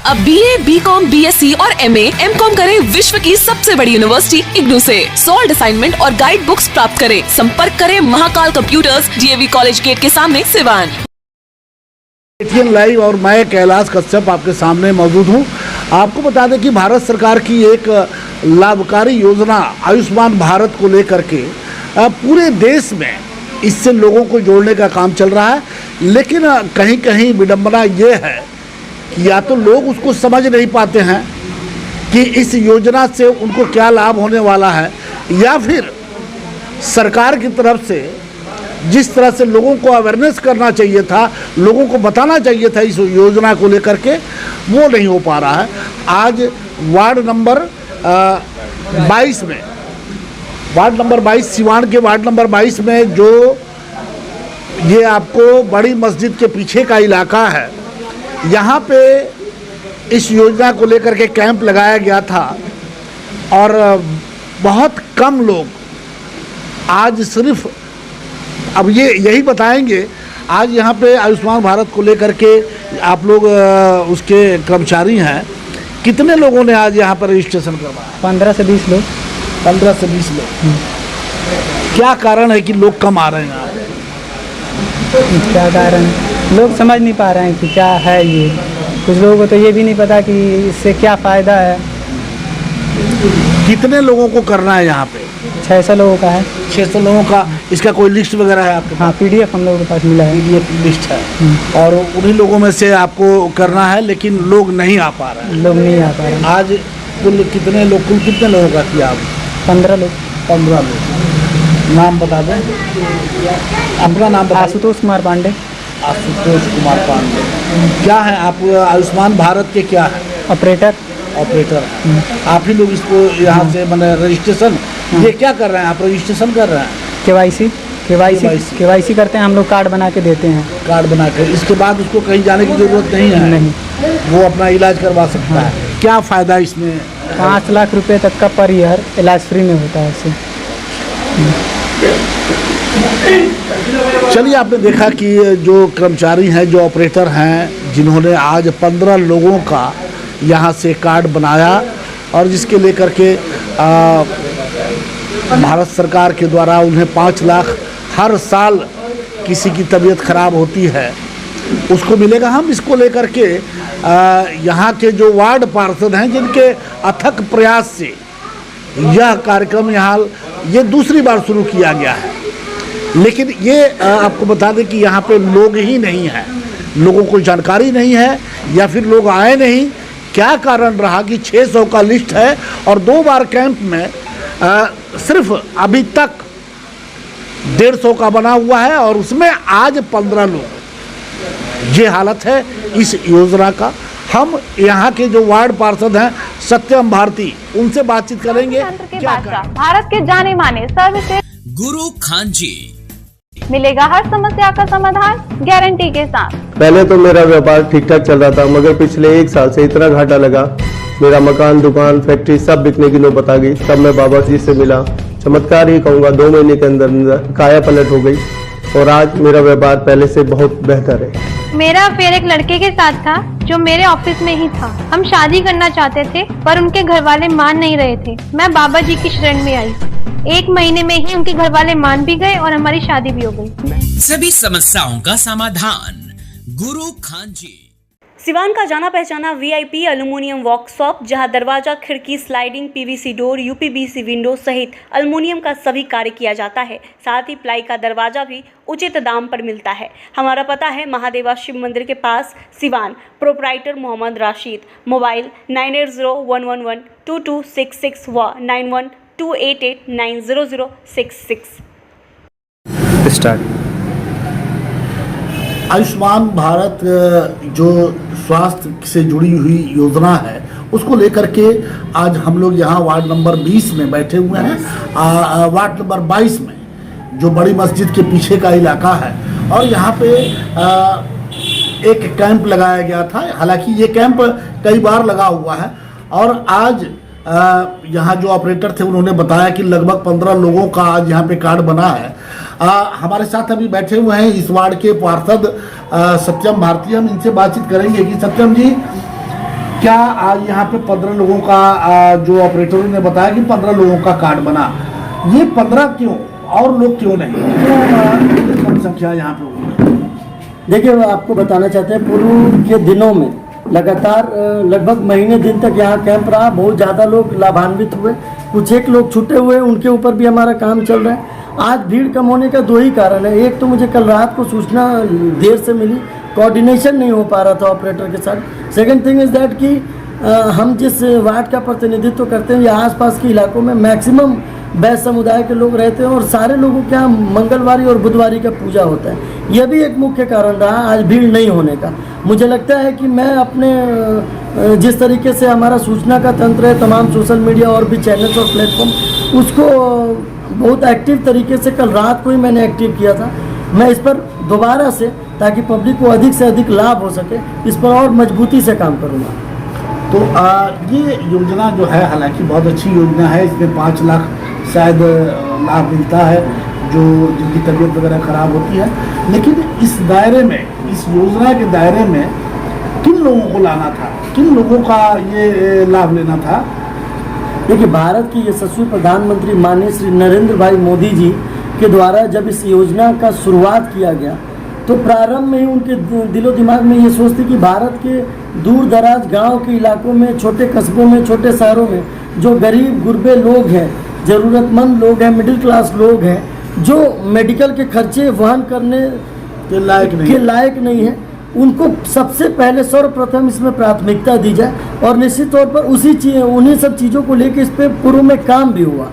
अब BA, BCom, BSc और MA, MCom करें विश्व की सबसे बड़ी यूनिवर्सिटी इग्नू से। सॉल्ड असाइनमेंट और गाइड बुक्स प्राप्त करें। संपर्क करें Mahakal computers, DAV college gate के सामने, सिवान। ATN लाइव और मैं कैलाश कश्यप आपके सामने मौजूद हूं। आपको बता दें कि भारत सरकार की एक लाभकारी योजना आयुष्मान भारत को लेकर के पूरे देश में इससे लोगों को जोड़ने का काम चल रहा है, लेकिन कहीं कहीं विडंबना ये है कि या तो लोग उसको समझ नहीं पाते हैं कि इस योजना से उनको क्या लाभ होने वाला है, या फिर सरकार की तरफ से जिस तरह से लोगों को अवेयरनेस करना चाहिए था, लोगों को बताना चाहिए था इस योजना को लेकर के, वो नहीं हो पा रहा है। आज वार्ड नंबर 22 में, वार्ड नंबर 22 सिवान के वार्ड नंबर 22 में जो ये आपको बड़ी मस्जिद के पीछे का इलाका है, यहाँ पे इस योजना को लेकर के कैंप लगाया गया था और बहुत कम लोग आज सिर्फ अब यही बताएंगे। आज यहाँ पे आयुष्मान भारत को लेकर के आप लोग उसके कर्मचारी हैं, कितने लोगों ने आज यहाँ पर रजिस्ट्रेशन करवाया? 15 से 20 लोग। 15 से 20 लोग। क्या कारण है कि लोग कम आ रहे हैं? क्या कारण, लोग समझ नहीं पा रहे हैं कि क्या है ये। कुछ लोगों को तो ये भी नहीं पता कि इससे क्या फ़ायदा है। कितने लोगों को करना है यहाँ पे? 600 लोगों का है। 600 लोगों का। इसका कोई लिस्ट वगैरह है आपके? हाँ, PDF हम लोगों के पास मिला है। PDF लिस्ट है और उन्हीं लोगों में से आपको करना है, लेकिन लोग नहीं आ पा रहे हैं। लोग नहीं आ पा रहे हैं। आज कुल कितने लोगों का किया आप? 15 लोग। 15 लोग। नाम बता दें अपना नाम बता। आशुतोष कुमार पांडे। आशुतोष कुमार पांडे। क्या है आप आयुष्मान भारत के क्या है? ऑपरेटर। ऑपरेटर। आप ही लोग इसको यहाँ से मैंने रजिस्ट्रेशन ये क्या कर रहे हैं? आप रजिस्ट्रेशन कर रहे हैं? KYC करते हैं हम लोग, कार्ड बना के देते हैं। कार्ड बना के इसके बाद उसको कहीं जाने की ज़रूरत नहीं है? नहीं, वो अपना इलाज करवा सकता है। क्या फ़ायदा इसमें? 5 लाख रुपए तक का पर ईयर इलाज फ्री में होता है इससे। चलिए, आपने देखा कि जो कर्मचारी हैं, जो ऑपरेटर हैं, जिन्होंने आज 15 लोगों का यहाँ से कार्ड बनाया और जिसके लेकर के भारत सरकार के द्वारा उन्हें 5 लाख हर साल किसी की तबीयत खराब होती है उसको मिलेगा। हम इसको लेकर के यहाँ के जो वार्ड पार्षद हैं, जिनके अथक प्रयास से यह कार्यक्रम यहाँ ये दूसरी बार शुरू किया गया है, लेकिन ये आपको बता दें कि यहाँ पे लोग ही नहीं हैं, लोगों को जानकारी नहीं है या फिर लोग आए नहीं। क्या कारण रहा कि 600 का लिस्ट है और 2 बार कैंप में सिर्फ अभी तक 150 का बना हुआ है और उसमें आज 15 लोग। ये हालत है इस योजना का। हम यहाँ के जो वार्ड पार्षद हैं सत्यम भारती, उनसे बातचीत करेंगे। क्या भारत के जाने माने सर्वश्रेष्ठ गुरु खान जी मिलेगा हर समस्या का समाधान गारंटी के साथ। पहले तो मेरा व्यापार ठीक ठाक चल रहा था, मगर पिछले 1 साल से इतना घाटा लगा, मेरा मकान, दुकान, फैक्ट्री सब बिकने की नौबत आ गई। तब मैं बाबा जी से मिला। चमत्कार ही कहूँगा, 2 महीने के अंदर काया पलट हो गई और आज मेरा व्यापार पहले से बहुत बेहतर है। मेरा अफेयर एक लड़के के साथ था जो मेरे ऑफिस में ही था। हम शादी करना चाहते थे पर उनके घर वाले मान नहीं रहे थे। मैं बाबा जी की शरण में आई। 1 महीने में ही उनके घर वाले मान भी गए और हमारी शादी भी हो गई। सभी समस्याओं का समाधान गुरु खान जी। सिवान का जाना पहचाना VIP एल्युमिनियम वर्कशॉप, जहां दरवाजा, खिड़की, sliding, PVC door, UPVC window सहित एल्युमिनियम का सभी कार्य किया जाता है। साथ ही प्लाई का दरवाजा भी उचित दाम पर मिलता है। हमारा पता है महादेवा शिव मंदिर के पास, सिवान। प्रोप्राइटर मोहम्मद राशिद। मोबाइल 9801112266 व 9128890066। स्टार्ट। आयुष्मान भारत जो स्वास्थ्य से जुड़ी हुई योजना है उसको लेकर के आज हम लोग यहाँ वार्ड नंबर 20 में बैठे हुए हैं। वार्ड नंबर 22 में जो बड़ी मस्जिद के पीछे का इलाका है और यहाँ पे एक कैंप लगाया गया था। हालांकि ये कैंप कई बार लगा हुआ है और आज यहाँ जो ऑपरेटर थे उन्होंने बताया कि लगभग 15 लोगों का आज यहाँ पे कार्ड बना है। हमारे साथ अभी बैठे हुए हैं इस वार्ड के पार्षद सत्यम भारती। हम इनसे बातचीत करेंगे कि सत्यम जी, क्या आज यहाँ पे 15 लोगों का जो ऑपरेटरों ने बताया कि 15 लोगों का कार्ड बना, ये 15 क्यों और लोग क्यों नहीं, क्यों कम संख्या यहाँ पे हुई? देखिए, आपको बताना चाहते हैं, पूर्व के दिनों में लगातार लगभग महीने दिन तक यहाँ कैंप रहा, बहुत ज़्यादा लोग लाभान्वित हुए, कुछ एक लोग छूटे हुए, उनके ऊपर भी हमारा काम चल रहा है। आज भीड़ कम होने का दो ही कारण है। एक तो मुझे कल रात को सूचना देर से मिली, कोऑर्डिनेशन नहीं हो पा रहा था ऑपरेटर के साथ। सेकंड थिंग इज़ दैट कि हम जिस वार्ड का प्रतिनिधित्व करते हैं या आसपास के इलाकों में मैक्सिमम बैस समुदाय के लोग रहते हैं और सारे लोगों के यहाँ मंगलवारी और बुधवारी का पूजा होता है। यह भी एक मुख्य कारण रहा आज भीड़ नहीं होने का। मुझे लगता है कि मैं अपने जिस तरीके से हमारा सूचना का तंत्र है, तमाम सोशल मीडिया और भी चैनल्स और प्लेटफॉर्म, उसको बहुत एक्टिव तरीके से कल रात को ही मैंने एक्टिव किया था। मैं इस पर दोबारा से, ताकि पब्लिक को अधिक से अधिक लाभ हो सके, इस पर और मजबूती से काम करूँगा। तो ये योजना जो है हालांकि बहुत अच्छी योजना है, इसमें 5 लाख शायद लाभ मिलता है जो जिनकी तबीयत वगैरह खराब होती है, लेकिन इस दायरे में, इस योजना के दायरे में किन लोगों को लाना था, किन लोगों का ये लाभ लेना था? देखिए, भारत के यशस्वी प्रधानमंत्री माननीय श्री नरेंद्र भाई मोदी जी के द्वारा जब इस योजना का शुरुआत किया गया तो प्रारंभ में ही उनके दिलो दिमाग में ये सोच थी कि भारत के दूर दराज गांव के इलाकों में, छोटे कस्बों में, छोटे शहरों में जो गरीब गुरबे लोग हैं, ज़रूरतमंद लोग हैं, मिडिल क्लास लोग हैं, जो मेडिकल के खर्चे वहन करने के लायक नहीं है, उनको सबसे पहले सर्वप्रथम इसमें प्राथमिकता दी जाए। और निश्चित तौर पर उन्हीं सब चीज़ों को लेकर इस पर पूर्व में काम भी हुआ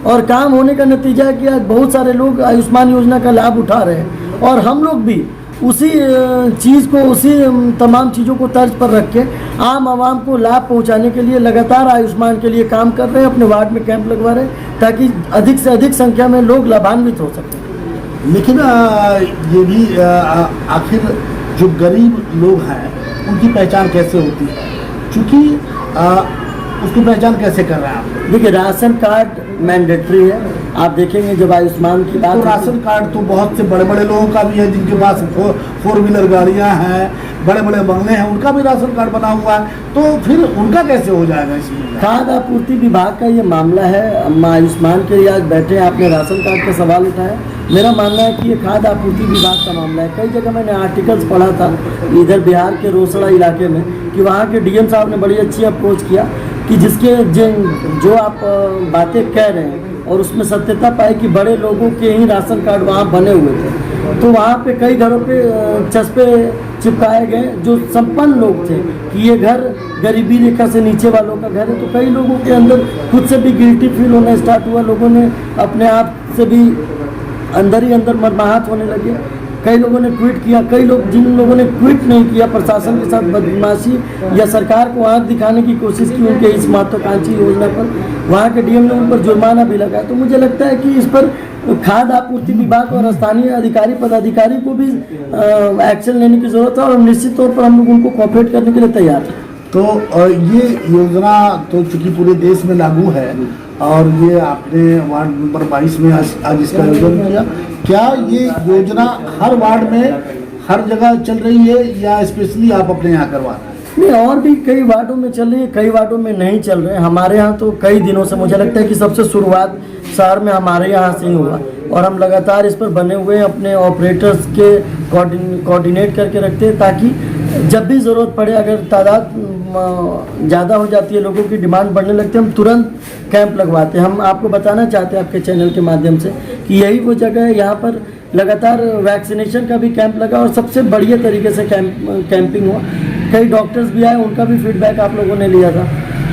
और काम होने का नतीजा है कि आज बहुत सारे लोग आयुष्मान योजना का लाभ उठा रहे हैं और हम लोग भी उसी चीज़ को, उसी तमाम चीज़ों को तर्ज पर रख के आम आवाम को लाभ पहुंचाने के लिए लगातार आयुष्मान के लिए काम कर रहे हैं। अपने वार्ड में कैंप लगवा रहे हैं ताकि अधिक से अधिक संख्या में लोग लाभान्वित हो सकें। लेकिन ये भी आखिर जो गरीब लोग हैं उनकी पहचान कैसे होती है, क्योंकि उसकी पहचान कैसे कर रहे हैं आप? देखिए, राशन कार्ड मैंडेटरी है। आप देखेंगे जब आयुष्मान की बात, तो राशन कार्ड तो बहुत से बड़े बड़े लोगों का भी है, जिनके पास 4 व्हीलर गाड़ियां हैं, बड़े बड़े बंगले हैं, उनका भी राशन कार्ड बना हुआ है, तो फिर उनका कैसे हो जाएगा इसमें? खाद्य आपूर्ति विभाग का ये मामला है। हम आयुष्मान के लिए आज बैठे हैं, आपने राशन कार्ड का सवाल उठाया। मेरा मानना है कि ये खाद्य आपूर्ति विभाग का मामला है। कई जगह मैंने आर्टिकल्स पढ़ा था इधर बिहार के रोसड़ा इलाके में कि वहाँ के डीएम साहब ने बड़ी अच्छी अप्रोच किया कि जो आप बातें कह रहे हैं और उसमें सत्यता पाई कि बड़े लोगों के ही राशन कार्ड वहाँ बने हुए थे, तो वहाँ पे कई घरों पे चस्पे चिपकाए गए जो संपन्न लोग थे कि ये घर गरीबी रेखा से नीचे वालों का घर है। तो कई लोगों के अंदर खुद से भी गिल्टी फील होना स्टार्ट हुआ, लोगों ने अपने आप से भी अंदर ही अंदर मर्माहत होने लगे। कई लोगों ने ट्वीट किया, कई लोग, जिन लोगों ने ट्वीट नहीं किया, प्रशासन के साथ बदमाशी या सरकार को आंख दिखाने की कोशिश की उनके इस महत्वाकांक्षी योजना पर, वहाँ के डीएम ने उन पर जुर्माना भी लगाया। तो मुझे लगता है कि इस पर खाद्य आपूर्ति विभाग और स्थानीय अधिकारी पदाधिकारी को भी एक्शन लेने की जरूरत है और निश्चित तौर पर हम लोग उनको कोऑपरेट करने के लिए तैयार हैं। तो ये योजना तो चूंकि पूरे देश में लागू है और ये आपने वार्ड नंबर 22 में आज इसका आयोजन किया, क्या ये योजना हर वार्ड में हर जगह चल रही है या स्पेशली आप अपने यहाँ करवा रहे हैं? नहीं, और भी कई वार्डों में चल रही है, कई वार्डों में नहीं चल रहे हैं। हमारे यहाँ तो कई दिनों से, मुझे लगता है कि सबसे शुरुआत शहर में हमारे यहाँ से ही हुआ और हम लगातार इस पर बने हुए हैं, अपने ऑपरेटर्स के कोऑर्डिनेट करके रखते हैं ताकि जब भी ज़रूरत पड़े, अगर तादाद ज़्यादा हो जाती है, लोगों की डिमांड बढ़ने लगती है, हम तुरंत कैंप लगवाते हैं। हम आपको बताना चाहते हैं आपके चैनल के माध्यम से कि यही वो जगह है, यहाँ पर लगातार वैक्सीनेशन का भी कैंप लगा और सबसे बढ़िया तरीके से कैंपिंग हुआ। कई डॉक्टर्स भी आए, उनका भी फीडबैक आप लोगों ने लिया था।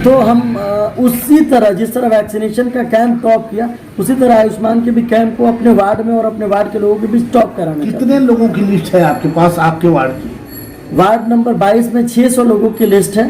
तो हम उसी तरह, जिस तरह वैक्सीनेशन का कैंप टॉप किया, उसी तरह आयुष्मान के भी कैंप को अपने वार्ड में और अपने वार्ड के लोगों के बीच टॉप कराना। कितने लोगों की लिस्ट है आपके पास आपके वार्ड की? वार्ड नंबर 22 में 600 लोगों की लिस्ट है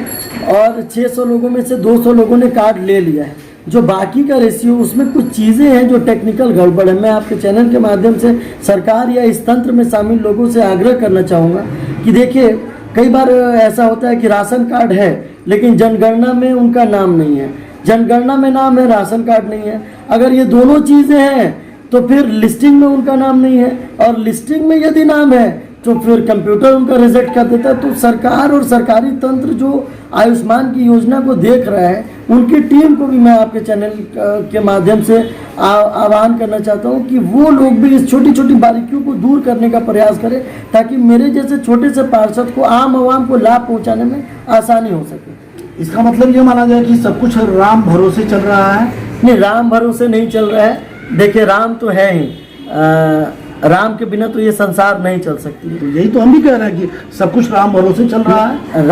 और 600 लोगों में से 200 लोगों ने कार्ड ले लिया है। जो बाकी का रेशियो, उसमें कुछ चीज़ें हैं जो टेक्निकल गड़बड़ है। मैं आपके चैनल के माध्यम से सरकार या इस तंत्र में शामिल लोगों से आग्रह करना चाहूँगा कि देखिए, कई बार ऐसा होता है कि राशन कार्ड है लेकिन जनगणना में उनका नाम नहीं है, जनगणना में नाम है, राशन कार्ड नहीं है। अगर ये दोनों चीज़ें हैं तो फिर लिस्टिंग में उनका नाम नहीं है और लिस्टिंग में यदि नाम है तो फिर कंप्यूटर उनका रिजेक्ट कर देता है। तो सरकार और सरकारी तंत्र जो आयुष्मान की योजना को देख रहा है, उनकी टीम को भी मैं आपके चैनल के माध्यम से आह्वान करना चाहता हूं कि वो लोग भी इस छोटी छोटी बारीकियों को दूर करने का प्रयास करें, ताकि मेरे जैसे छोटे से पार्षद को, आम आवाम को लाभ पहुंचाने में आसानी हो सके। इसका मतलब ये माना जाए कि सब कुछ राम भरोसे चल रहा है? नहीं, राम भरोसे नहीं चल रहा है। देखिए, राम तो है ही, राम के बिना तो ये संसार नहीं चल सकती है। तो यही तो हम भी कह रहे हैं कि सब कुछ राम भरोसे चल रहा है।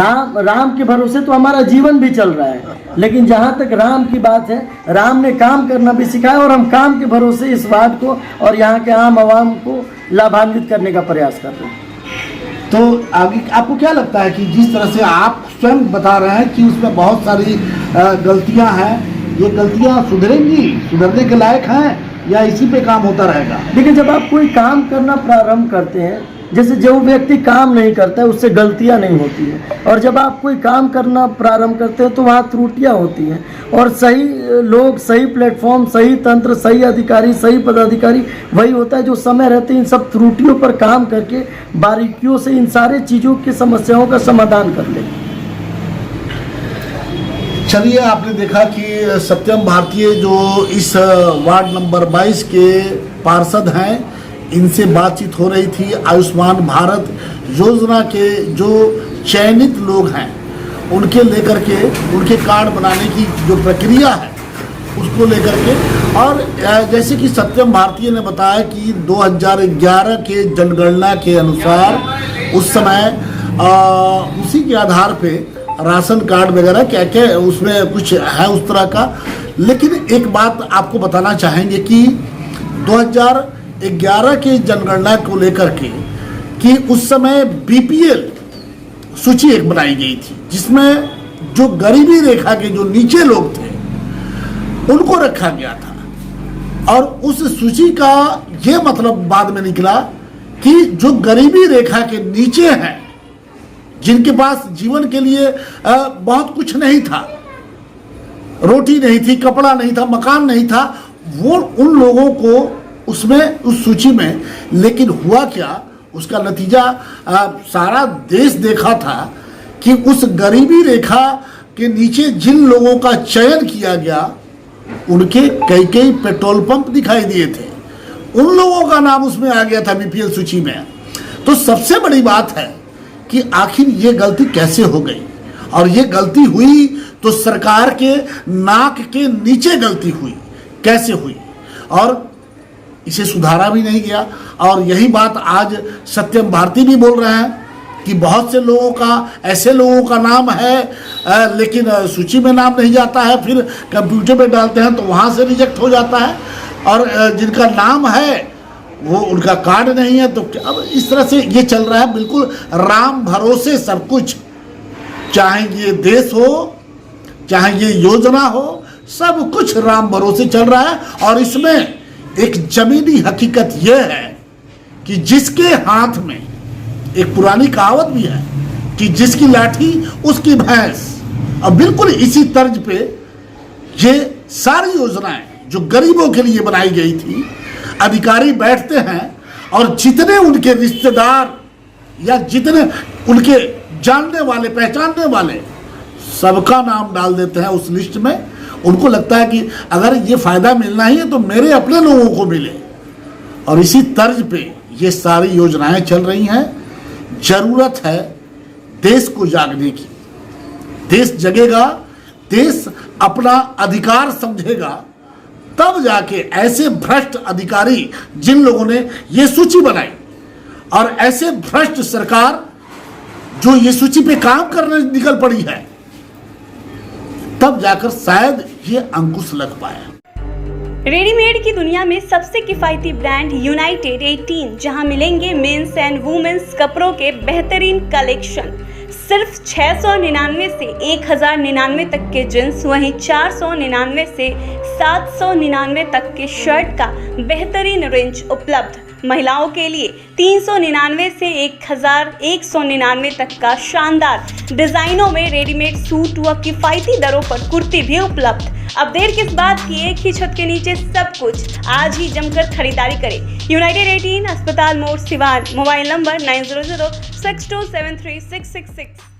राम के भरोसे तो हमारा जीवन भी चल रहा है, लेकिन जहाँ तक राम की बात है, राम ने काम करना भी सिखाया और हम काम के भरोसे इस वार्ड को और यहाँ के आम आवाम को लाभान्वित करने का प्रयास कर रहे हैं। तो आगे आपको क्या लगता है कि जिस तरह से आप स्वयं बता रहे हैं कि उसमें बहुत सारी गलतियां हैं, ये गलतियां सुधरेंगी, सुधरने के लायक हैं, या इसी पे काम होता रहेगा? देखिए, जब आप कोई काम करना प्रारंभ करते हैं, जैसे जो व्यक्ति काम नहीं करता है उससे गलतियां नहीं होती है, और जब आप कोई काम करना प्रारंभ करते हैं तो वहाँ त्रुटियां होती हैं, और सही लोग, सही प्लेटफॉर्म, सही तंत्र, सही अधिकारी, सही पदाधिकारी वही होता है जो समय रहते इन सब त्रुटियों पर काम करके बारीकियों से इन सारे चीज़ों की समस्याओं का समाधान कर ले। चलिए, आपने देखा कि सत्यम भारतीय जो इस वार्ड नंबर 22 के पार्षद हैं, इनसे बातचीत हो रही थी। आयुष्मान भारत योजना के जो चयनित लोग हैं उनके लेकर के, उनके कार्ड बनाने की जो प्रक्रिया है उसको लेकर के, और जैसे कि सत्यम भारतीय ने बताया कि 2011 के जनगणना के अनुसार उस समय उसी के आधार पे राशन कार्ड वगैरह क्या क्या उसमें कुछ है उस तरह का। लेकिन एक बात आपको बताना चाहेंगे कि 2011 के जनगणना को लेकर के कि उस समय बीपीएल सूची एक बनाई गई थी, जिसमें जो गरीबी रेखा के जो नीचे लोग थे उनको रखा गया था, और उस सूची का ये मतलब बाद में निकला कि जो गरीबी रेखा के नीचे हैं, जिनके पास जीवन के लिए बहुत कुछ नहीं था, रोटी नहीं थी, कपड़ा नहीं था, मकान नहीं था, वो उन लोगों को उसमें उस सूची में, लेकिन हुआ क्या, उसका नतीजा सारा देश देखा था कि उस गरीबी रेखा के नीचे जिन लोगों का चयन किया गया उनके कई कई पेट्रोल पंप दिखाई दिए थे, उन लोगों का नाम उसमें आ गया था बीपीएल सूची में। तो सबसे बड़ी बात है कि आखिर ये गलती कैसे हो गई, और ये गलती हुई तो सरकार के नाक के नीचे गलती हुई, कैसे हुई, और इसे सुधारा भी नहीं गया। और यही बात आज सत्यम भारती भी बोल रहे हैं कि बहुत से लोगों का, ऐसे लोगों का नाम है लेकिन सूची में नाम नहीं जाता है, फिर कंप्यूटर पे डालते हैं तो वहाँ से रिजेक्ट हो जाता है, और जिनका नाम है वो उनका कार्ड नहीं है। तो अब इस तरह से ये चल रहा है, बिल्कुल राम भरोसे सब कुछ, चाहे ये देश हो, चाहे ये योजना हो, सब कुछ राम भरोसे चल रहा है। और इसमें एक जमीनी हकीकत यह है कि जिसके हाथ में, एक पुरानी कहावत भी है कि जिसकी लाठी उसकी भैंस, और बिल्कुल इसी तर्ज पे ये सारी योजनाएं जो गरीबों के लिए बनाई गई थी, अधिकारी बैठते हैं और जितने उनके रिश्तेदार या जितने उनके जानने वाले, पहचानने वाले, सबका नाम डाल देते हैं उस लिस्ट में। उनको लगता है कि अगर ये फायदा मिलना ही है तो मेरे अपने लोगों को मिले, और इसी तर्ज पे ये सारी योजनाएं चल रही हैं। जरूरत है देश को जागने की, देश जगेगा, देश अपना अधिकार समझेगा, तब जाके ऐसे भ्रष्ट अधिकारी जिन लोगों ने ये सूची बनाई, और ऐसे भ्रष्ट सरकार जो ये सूची पे काम करने निकल पड़ी है, तब जाकर शायद ये अंकुश लग पाया। रेडीमेड की दुनिया में सबसे किफायती ब्रांड यूनाइटेड 18, जहां मिलेंगे मेंस एंड वुमेन्स कपड़ों के बेहतरीन कलेक्शन। सिर्फ 699 से 1099 तक के जींस, वहीं 499 से 799 तक के शर्ट का बेहतरीन रेंज उपलब्ध। महिलाओं के लिए 399 से 1199 तक का शानदार डिजाइनों में रेडीमेड सूट व किफायती दरों पर कुर्ती भी उपलब्ध। अब देर किस बात की, एक ही छत के नीचे सब कुछ। आज ही जमकर खरीदारी करें। यूनाइटेड 18 अस्पताल मोड़ सिवान। Mobile number 9006273666।